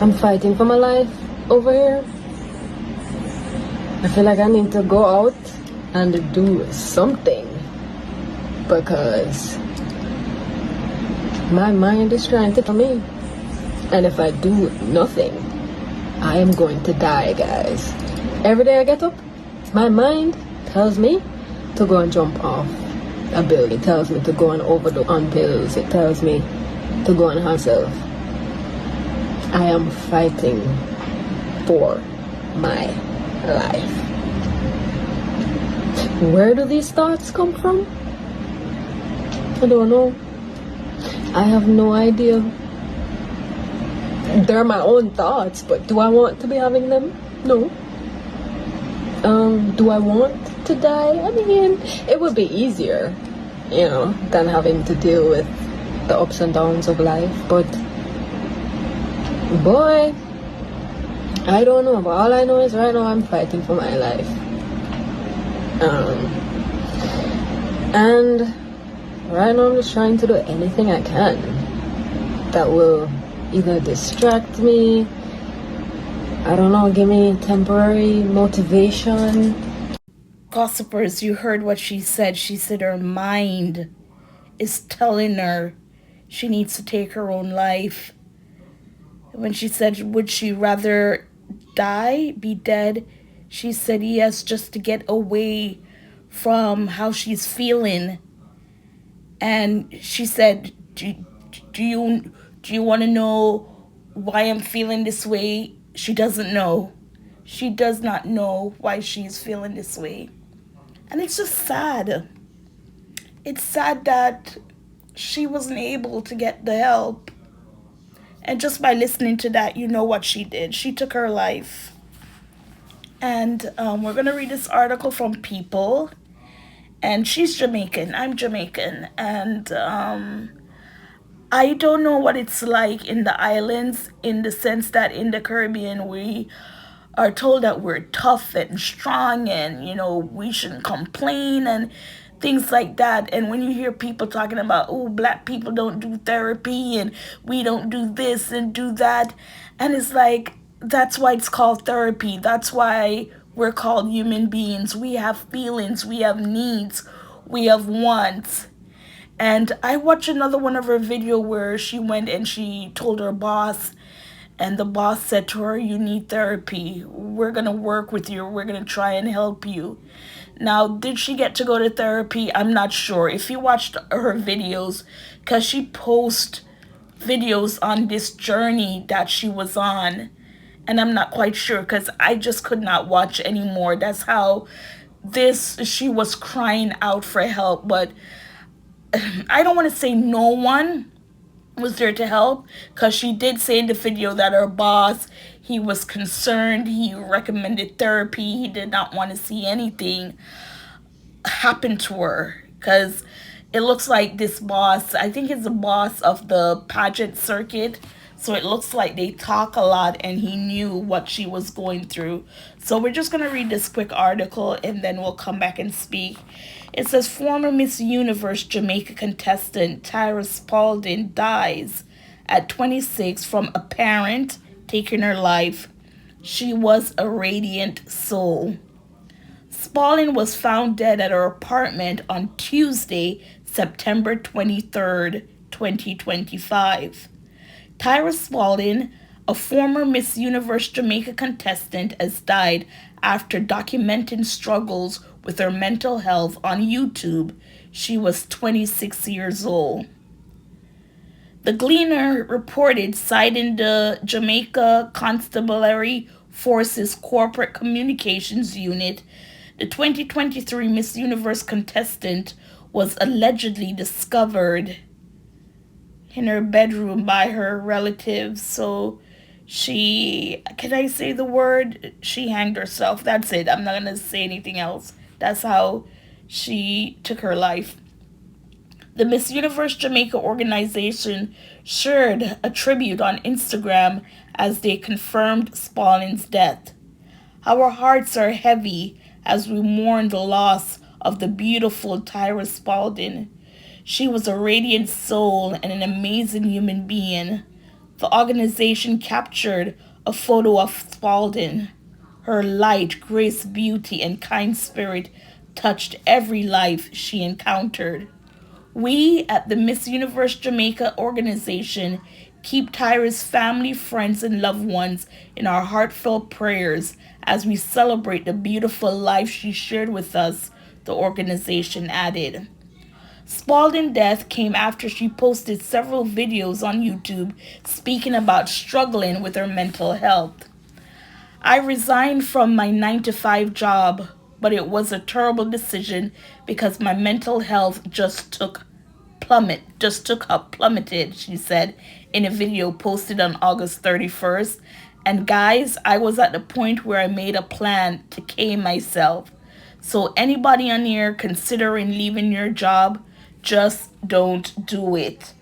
I'm fighting for my life over here. I feel like I need to go out and do something because my mind is trying to kill me. And if I do nothing, I am going to die, guys. Every day I get up, my mind tells me to go and jump off a building. It tells me to go and overdose on pills. It tells me to go and hustle. I am fighting for my life. Where do these thoughts come from? I don't know. I have no idea. They're my own thoughts, but do I want to be having them? No. Do I want to die? I mean, it would be easier, than having to deal with the ups and downs of life, but boy, I don't know, but all I know is right now I'm fighting for my life. And right now I'm just trying to do anything I can that will either distract me, I don't know, give me temporary motivation. Gossipers, you heard what she said. She said her mind is telling her she needs to take her own life. When she said, would she rather die, be dead? She said yes, just to get away from how she's feeling. And she said, do you want to know why I'm feeling this way? She doesn't know. She does not know why she's feeling this way. And it's just sad. It's sad that she wasn't able to get the help. And just by listening to that, you know what she did. She took her life. And we're going to read this article from People. And she's Jamaican. I'm Jamaican. And I don't know what it's like in the islands, in the sense that in the Caribbean, we are told that we're tough and strong and, we shouldn't complain and things like that. And when you hear people talking about, oh, black people don't do therapy and we don't do this and do that. And it's like, that's why it's called therapy. That's why we're called human beings. We have feelings, we have needs, we have wants. And I watched another one of her video where she went and she told her boss, and the boss said to her, you need therapy. We're going to work with you. We're going to try and help you. Now, did she get to go to therapy? I'm not sure. If you watched her videos, because she posts videos on this journey that she was on, and I'm not quite sure because I just could not watch anymore. That's how she was crying out for help. But I don't want to say no one was there to help, because she did say in the video that her boss, he was concerned, he recommended therapy, he did not want to see anything happen to her, because it looks like this boss, I think it's the boss of the pageant circuit, so it looks like they talk a lot and he knew what she was going through. So we're just going to read this quick article and then we'll come back and speak. It says, former Miss Universe Jamaica contestant Tyra Spaulding dies at 26 from apparent taking her life. She was a radiant soul. Spaulding was found dead at her apartment on Tuesday, September 23rd, 2025. Tyra Spaulding, a former Miss Universe Jamaica contestant, has died after documenting struggles with her mental health on YouTube. She was 26 years old. The Gleaner reported, citing the Jamaica Constabulary Forces Corporate Communications Unit, the 2023 Miss Universe contestant was allegedly discovered in her bedroom by her relatives. So can I say the word? She hanged herself. That's it. I'm not going to say anything else. That's how she took her life. The Miss Universe Jamaica organization shared a tribute on Instagram as they confirmed Spaulding's death. Our hearts are heavy as we mourn the loss of the beautiful Tyra Spaulding. She was a radiant soul and an amazing human being. The organization captured a photo of Spaulding. Her light, grace, beauty, and kind spirit touched every life she encountered. We at the Miss Universe Jamaica organization keep Tyra's family, friends, and loved ones in our heartfelt prayers as we celebrate the beautiful life she shared with us, the organization added. Spaulding's death came after she posted several videos on YouTube speaking about struggling with her mental health. I resigned from my 9 to 5 job, but it was a terrible decision because my mental health plummeted, she said in a video posted on August 31st. And guys, I was at the point where I made a plan to kill myself. So anybody on here considering leaving your job, just don't do it.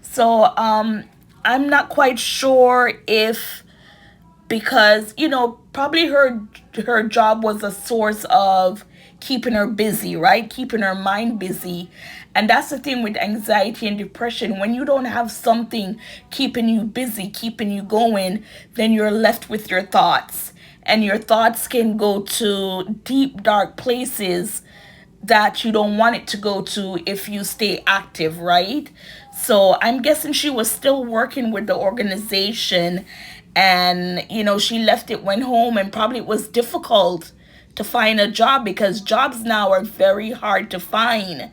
So I'm not quite sure if, because probably her job was a source of keeping her busy, right? Keeping her mind busy. And that's the thing with anxiety and depression. When you don't have something keeping you busy, keeping you going, then you're left with your thoughts. And your thoughts can go to deep, dark places that you don't want it to go to if you stay active, right? So I'm guessing she was still working with the organization, and she left it, went home, and probably it was difficult to find a job because jobs now are very hard to find.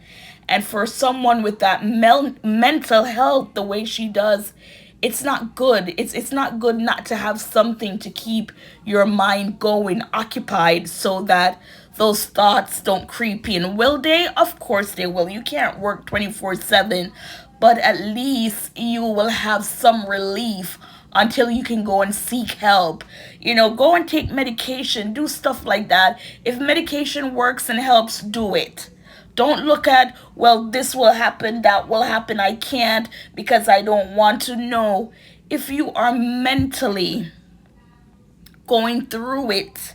And for someone with that mental health the way she does, it's not good. It's not good not to have something to keep your mind going, occupied, so that those thoughts don't creep in. Will they? Of course they will. You can't work 24/7, but at least you will have some relief until you can go and seek help. Go and take medication, do stuff like that. If medication works and helps, do it. Don't look at, well, this will happen, that will happen, I can't because I don't want to. No. If you are mentally going through it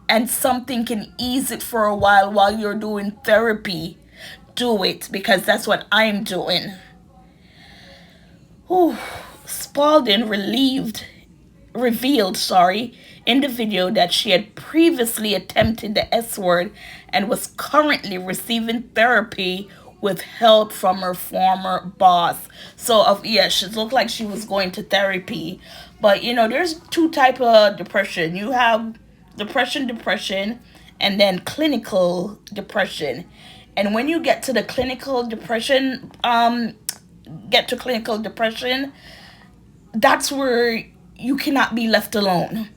and something can ease it for a while you're doing therapy, do it, because that's what I'm doing. Whew. Spaulding revealed in the video that she had previously attempted the S word and was currently receiving therapy with help from her former boss. So she looked like she was going to therapy. But there's two type of depression. You have depression, and then clinical depression. And when you get to clinical depression, that's where you cannot be left alone,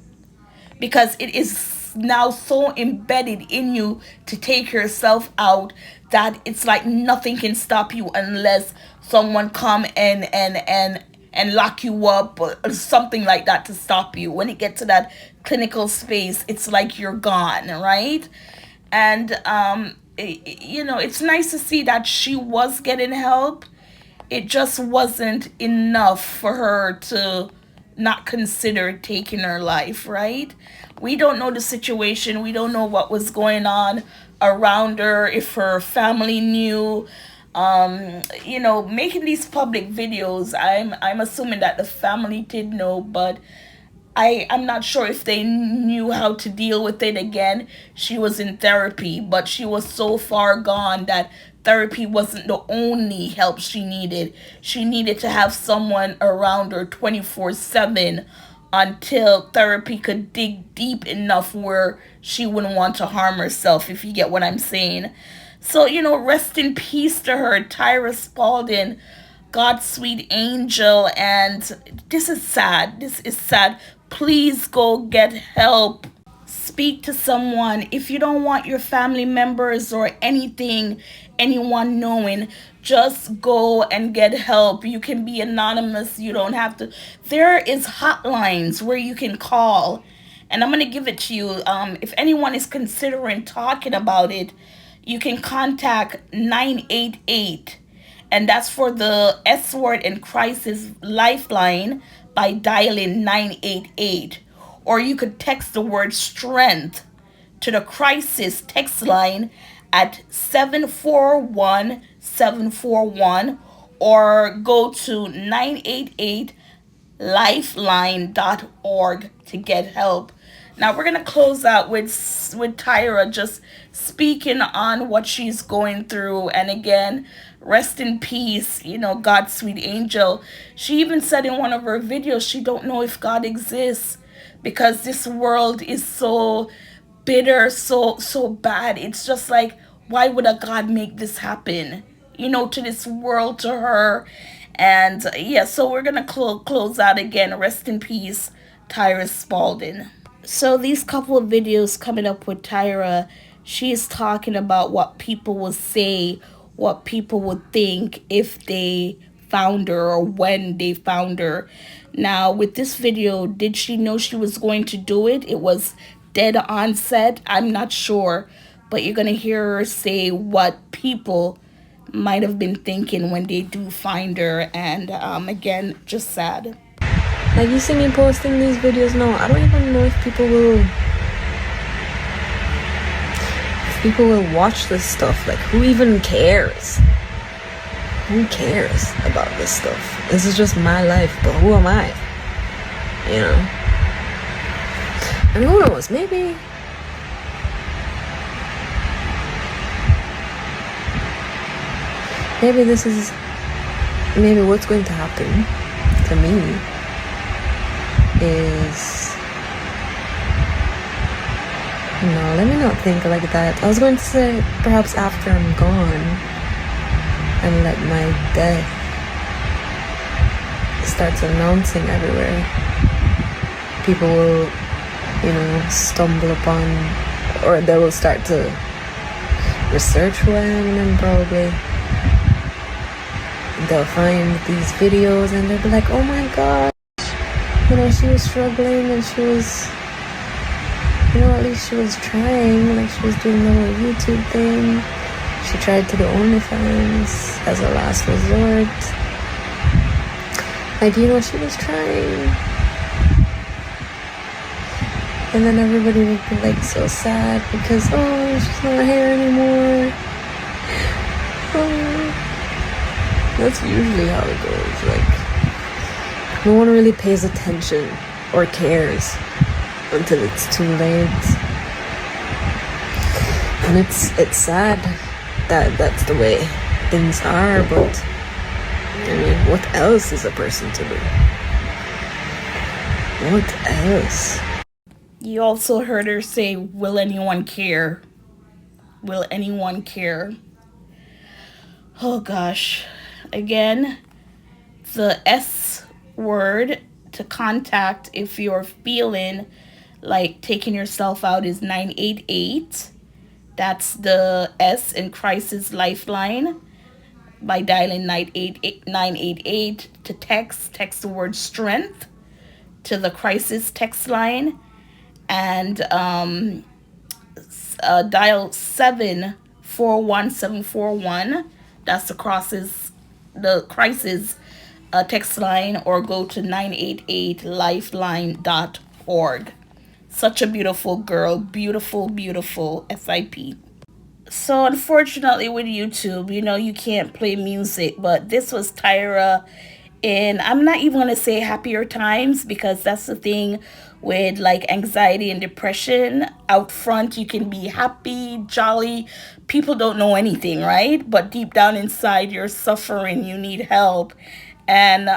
because it is now so embedded in you to take yourself out that it's like nothing can stop you unless someone come and lock you up or something like that to stop you. When it gets to that clinical space, it's like you're gone, right? And it's nice to see that she was getting help. It just wasn't enough for her to not consider taking her life, right? We don't know the situation. We don't know what was going on around her, if her family knew. Making these public videos, I'm assuming that the family did know, but I'm not sure if they knew how to deal with it. Again, she was in therapy, but she was so far gone that therapy wasn't the only help she needed. She needed to have someone around her 24/7 until therapy could dig deep enough where she wouldn't want to harm herself, if you get what I'm saying. So, rest in peace to her, Tyra Spaulding, God's sweet angel. And this is sad. This is sad. Please go get help. Speak to someone. If you don't want your family members or anyone knowing, just go and get help. You can be anonymous. You don't have to. There is hotlines where you can call, and I'm going to give it to you. If anyone is considering talking about it, you can contact 988, and that's for the S word and crisis lifeline by dialing 988. Or you could text the word strength to the crisis text line at 741-741, or go to 988 lifeline.org to get help. Now we're gonna close out with Tyra just speaking on what she's going through, and again, rest in peace. You know, God's sweet angel. She even said in one of her videos she don't know if God exists because this world is so bitter, so bad. It's just like, why would a God make this happen? You know, to this world, to her. And yeah, so we're gonna close out again. Rest in peace, Tyra Spaulding. So these couple of videos coming up with Tyra, she's talking about what people will say, what people would think if they found her or when they found her. Now with this video, did she know she was going to do it? It was dead on set. I'm not sure, but you're gonna hear her say what people might have been thinking when they do find her. And again, just sad. Like, you see me posting these videos now, I don't even know if people will watch this stuff. Like, who even cares? Who cares about this stuff? This is just my life, but who am I? You know? And who knows, maybe maybe what's going to happen to me is, no, let me not think like that. I was going to say perhaps after I'm gone and like my death starts announcing everywhere, people will, you know, stumble upon, or they will start to research who I am, and then probably they'll find these videos and they'll be like, oh my god, you know, she was struggling and she was, you know, at least she was trying. Like, she was doing the whole YouTube thing. She tried to do OnlyFans as a last resort. Like, you know, she was trying. And then everybody would be like so sad because, oh, she's not here anymore. Oh. That's usually how it goes. Like, no one really pays attention or cares until it's too late. And it's sad that that's the way things are, but I mean, what else is a person to do? What else? You also heard her say, will anyone care? Will anyone care? Oh gosh. Again, the S word to contact if you're feeling like taking yourself out is 988. That's the S in Crisis Lifeline. By dialing 988 to text the word strength to the crisis text line, and dial 741741. That's the crisis text line, or go to 988lifeline.org. Such a beautiful girl, beautiful S.I.P. So unfortunately with YouTube, you know, you can't play music, but this was Tyra, and I'm not even going to say happier times, because that's the thing with like anxiety and depression. Out front, you can be happy, jolly. People don't know anything, right? But deep down inside, you're suffering. You need help. And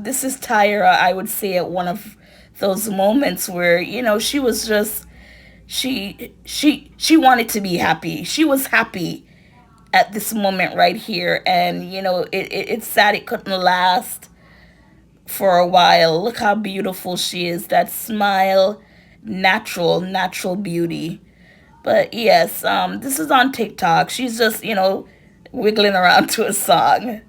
this is Tyra, I would say, at one of those moments where, you know, she was just, she wanted to be happy. She was happy at this moment right here. And, you know, it's sad it couldn't last for a while. Look how beautiful she is. That smile, natural beauty. But yes, this is on TikTok. She's just, you know, wiggling around to a song.